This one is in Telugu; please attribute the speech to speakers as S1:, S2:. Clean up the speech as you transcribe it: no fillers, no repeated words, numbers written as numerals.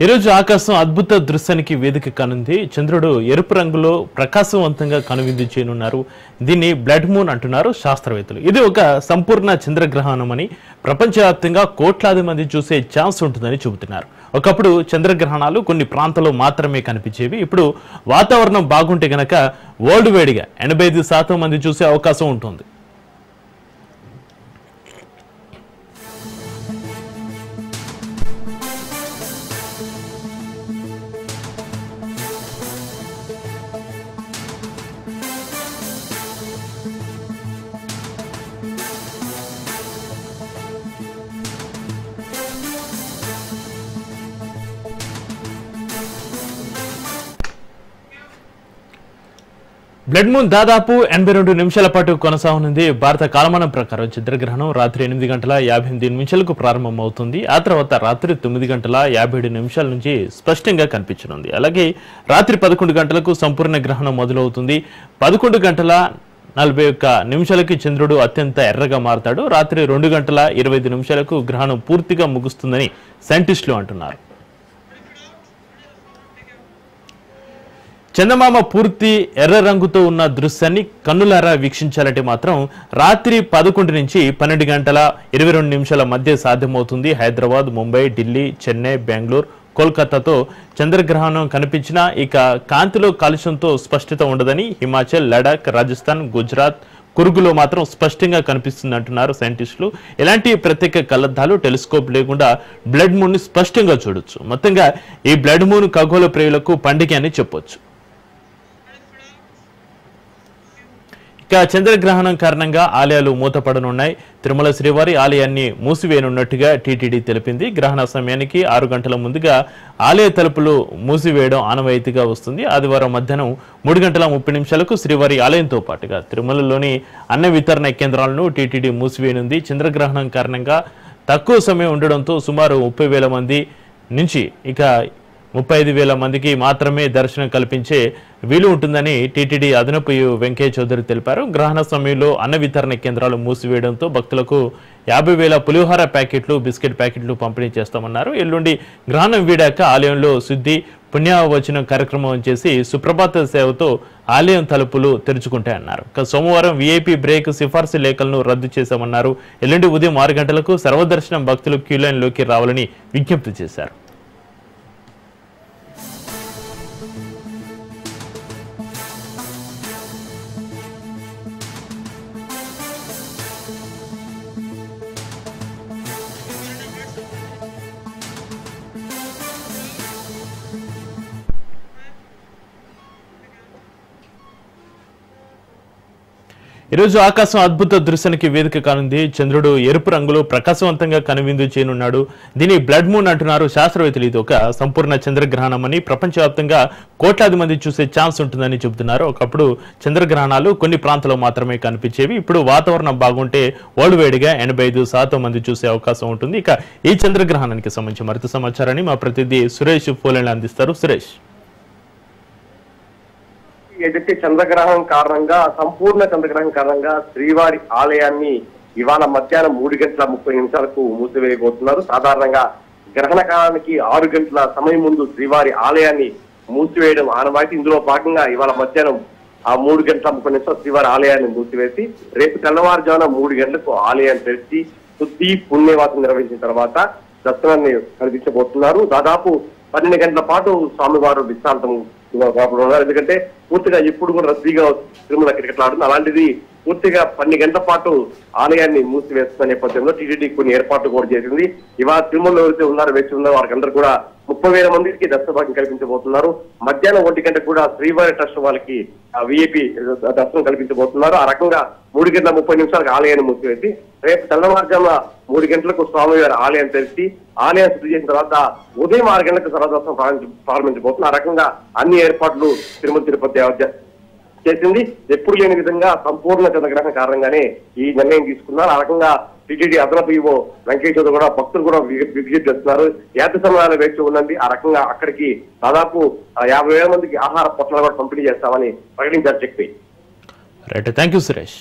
S1: ఈరోజు ఆకాశం అద్భుత దృశ్యానికి వేదిక కానుంది. చంద్రుడు ఎరుపు రంగులో ప్రకాశవంతంగా కనువిందు చేయనున్నారు. దీన్ని బ్లడ్ మూన్ అంటున్నారు శాస్త్రవేత్తలు. ఇది ఒక సంపూర్ణ చంద్రగ్రహణం అని, ప్రపంచవ్యాప్తంగా కోట్లాది మంది చూసే ఛాన్స్ ఉంటుందని చెబుతున్నారు. ఒకప్పుడు చంద్రగ్రహణాలు కొన్ని ప్రాంతాల్లో మాత్రమే కనిపించేవి. ఇప్పుడు వాతావరణం బాగుంటే గనక వరల్డ్ వైడ్గా 85% మంది చూసే అవకాశం ఉంటుంది. బ్లడ్ మూన్ దాదాపు 82 నిమిషాల పాటు కొనసాగనుంది. భారత కాలమానం ప్రకారం చంద్రగ్రహణం రాత్రి 8 గంటల 58 నిమిషాలకు ప్రారంభమవుతుంది. ఆ తర్వాత రాత్రి 9 గంటల 57 నిమిషాల నుంచి స్పష్టంగా కనిపించనుంది. అలాగే రాత్రి 11 గంటలకు సంపూర్ణ గ్రహణం మొదలవుతుంది. 11 గంటల 41 నిమిషాలకి చంద్రుడు అత్యంత ఎర్రగా మారతాడు. రాత్రి 2 గంటల 25 నిమిషాలకు గ్రహణం పూర్తిగా ముగుస్తుందని సైంటిస్టులు అంటున్నారు. చందమామ పూర్తి ఎర్ర రంగుతో ఉన్న దృశ్యాన్ని కన్నులారా వీక్షించాలంటే మాత్రం రాత్రి 11 నుంచి 12 గంటల 22 నిమిషాల మధ్య సాధ్యమవుతుంది. హైదరాబాద్, ముంబై, ఢిల్లీ, చెన్నై, బెంగళూరు, కోల్కతాతో చంద్రగ్రహణం కనిపించినా ఇక కాంతిలో కాలుష్యంతో స్పష్టత ఉండదని హిమాచల్, లడాక్, రాజస్థాన్, గుజరాత్, కురుగులో మాత్రం స్పష్టంగా కనిపిస్తుంది అంటున్నారు సైంటిస్టులు. ఎలాంటి ప్రత్యేక కళ్లద్దాలు, టెలిస్కోప్ లేకుండా బ్లడ్ మూన్ ని స్పష్టంగా చూడొచ్చు. మొత్తంగా ఈ బ్లడ్ మూన్ ఖగోళ ప్రియులకు పండుగ అని చెప్పొచ్చు. ఇక చంద్రగ్రహణం కారణంగా ఆలయాలు మూతపడనున్నాయి. తిరుమల శ్రీవారి ఆలయాన్ని మూసివేయనున్నట్టుగా టీటీడీ తెలిపింది. గ్రహణ సమయానికి 6 గంటల ముందుగా ఆలయ తలుపులు మూసివేయడం ఆనవాయితీగా వస్తుంది. ఆదివారం మధ్యాహ్నం 3 గంటల 30 నిమిషాలకు శ్రీవారి ఆలయంతో పాటుగా తిరుమలలోని అన్న వితరణ కేంద్రాలను టీటీడీ మూసివేయనుంది. చంద్రగ్రహణం కారణంగా తక్కువ సమయం ఉండడంతో సుమారు 30,000 మంది నుంచి ఇక 35,000 మందికి మాత్రమే దర్శనం కల్పించే వీలు ఉంటుందని టీటీడీ అదనపు వెంకయ్య చౌదరి తెలిపారు. గ్రహణ సమయంలో అన్న వితరణ కేంద్రాలు మూసివేయడంతో భక్తులకు 50,000 పులిహోర ప్యాకెట్లు, బిస్కెట్ ప్యాకెట్లు పంపిణీ చేస్తామన్నారు. ఎల్లుండి గ్రహణం వీడాక ఆలయంలో శుద్ధి, పుణ్యవచనం కార్యక్రమం చేసి సుప్రభాత సేవతో ఆలయం తలుపులు తెరుచుకుంటాయన్నారు. సోమవారం వీఐపీ బ్రేక్ సిఫార్సు లేఖలను రద్దు చేశామన్నారు. ఎల్లుండి ఉదయం 6 గంటలకు సర్వదర్శనం భక్తులు క్యూలైన్లోకి రావాలని విజ్ఞప్తి చేశారు. ఈరోజు ఆకాశం అద్భుత దృశ్యానికి వేదిక కానుంది. చంద్రుడు ఎరుపు రంగులో ప్రకాశవంతంగా కనువిందు చేయనున్నాడు. దీన్ని బ్లడ్ మూన్ అంటున్నారు శాస్త్రవేత్తలు. ఇది ఒక సంపూర్ణ చంద్రగ్రహణం అని, ప్రపంచవ్యాప్తంగా కోట్లాది మంది చూసే ఛాన్స్ ఉంటుందని చెబుతున్నారు. ఒకప్పుడు చంద్రగ్రహణాలు కొన్ని ప్రాంతాల్లో మాత్రమే కనిపించేవి. ఇప్పుడు వాతావరణం బాగుంటే వరల్డ్ వైడ్ గా 85% మంది చూసే అవకాశం ఉంటుంది. ఇక ఈ చంద్రగ్రహణానికి సంబంధించి మరింత సమాచారాన్ని మా ప్రతినిధి సురేష్ ఫోన్లో అందిస్తారు. సురేష్,
S2: ఏదైతే చంద్రగ్రహణం కారణంగా, సంపూర్ణ చంద్రగ్రహణం కారణంగా శ్రీవారి ఆలయాన్ని ఇవాళ మధ్యాహ్నం 3 గంటల 30 నిమిషాలకు మూసివేయబోతున్నారు. సాధారణంగా గ్రహణ కాలానికి 6 గంటల సమయం ముందు శ్రీవారి ఆలయాన్ని మూసివేయడం ఆనవాయితీ. ఇందులో భాగంగా ఇవాళ మధ్యాహ్నం 3 గంటల 30 నిమిషాలు శ్రీవారి ఆలయాన్ని మూసివేసి రేపు తెల్లవారుజామున 3 గంటలకు ఆలయాన్ని తెరిచి శుద్ధి, పుణ్యవాసం నిర్వహించిన తర్వాత దర్శనాన్ని కల్పించబోతున్నారు. దాదాపు 12 గంటల పాటు స్వామివారు విశ్రాంతం ఉన్నారు. ఎందుకంటే పూర్తిగా ఎప్పుడు కూడా రద్దీగా తిరుమల క్రికెట్ ఆడుతుంది. అలాంటిది పూర్తిగా 12 గంటల పాటు ఆలయాన్ని మూసివేస్తున్న నేపథ్యంలో టీటీడీ కొన్ని ఏర్పాట్లు కూడా చేసింది. ఇవాళ తిరుమలలో ఎవరైతే ఉన్నారో, వేచి ఉన్నారో వారికి అందరూ కూడా 30,000 మందికి దర్శన భాగ్యం కల్పించబోతున్నారు. మధ్యాహ్నం 1 గంటకు కూడా శ్రీవారి ట్రస్ట్ వాళ్ళకి విఐపి దర్శనం కల్పించబోతున్నారు. ఆ రకంగా 3 గంటల 30 నిమిషాలకు ఆలయాన్ని మూసివేసి రేపు తెల్లవారుజామున 3 గంటలకు స్వామివారి ఆలయం తెరిచి ఆలయం శుద్ధి చేసిన తర్వాత ఉదయం 6 గంటలకు సర్వదర్శనం ప్రారంభించబోతున్నారు. ఆ రకంగా అన్ని ఏర్పాట్లు తిరుమల తిరుపతి చేసింది. ఎప్పుడు లేని విధంగా సంపూర్ణ చంద్రగ్రహణం కారణంగానే ఈ నిర్ణయం తీసుకున్నారు. ఆ రకంగా టీటీడీ అదనపు ఈవో వెంకయ్య చౌదరి కూడా భక్తులు కూడా విజిట్ చేస్తున్నారు. యాత్ర సమయాలు వేచి ఉండండి. ఆ రకంగా అక్కడికి దాదాపు 50,000 మందికి ఆహార పొట్లాలు కూడా పంపిణీ చేస్తామని ప్రకటించారు. చెప్పి
S1: రైట్, థ్యాంక్ యూ సురేష్.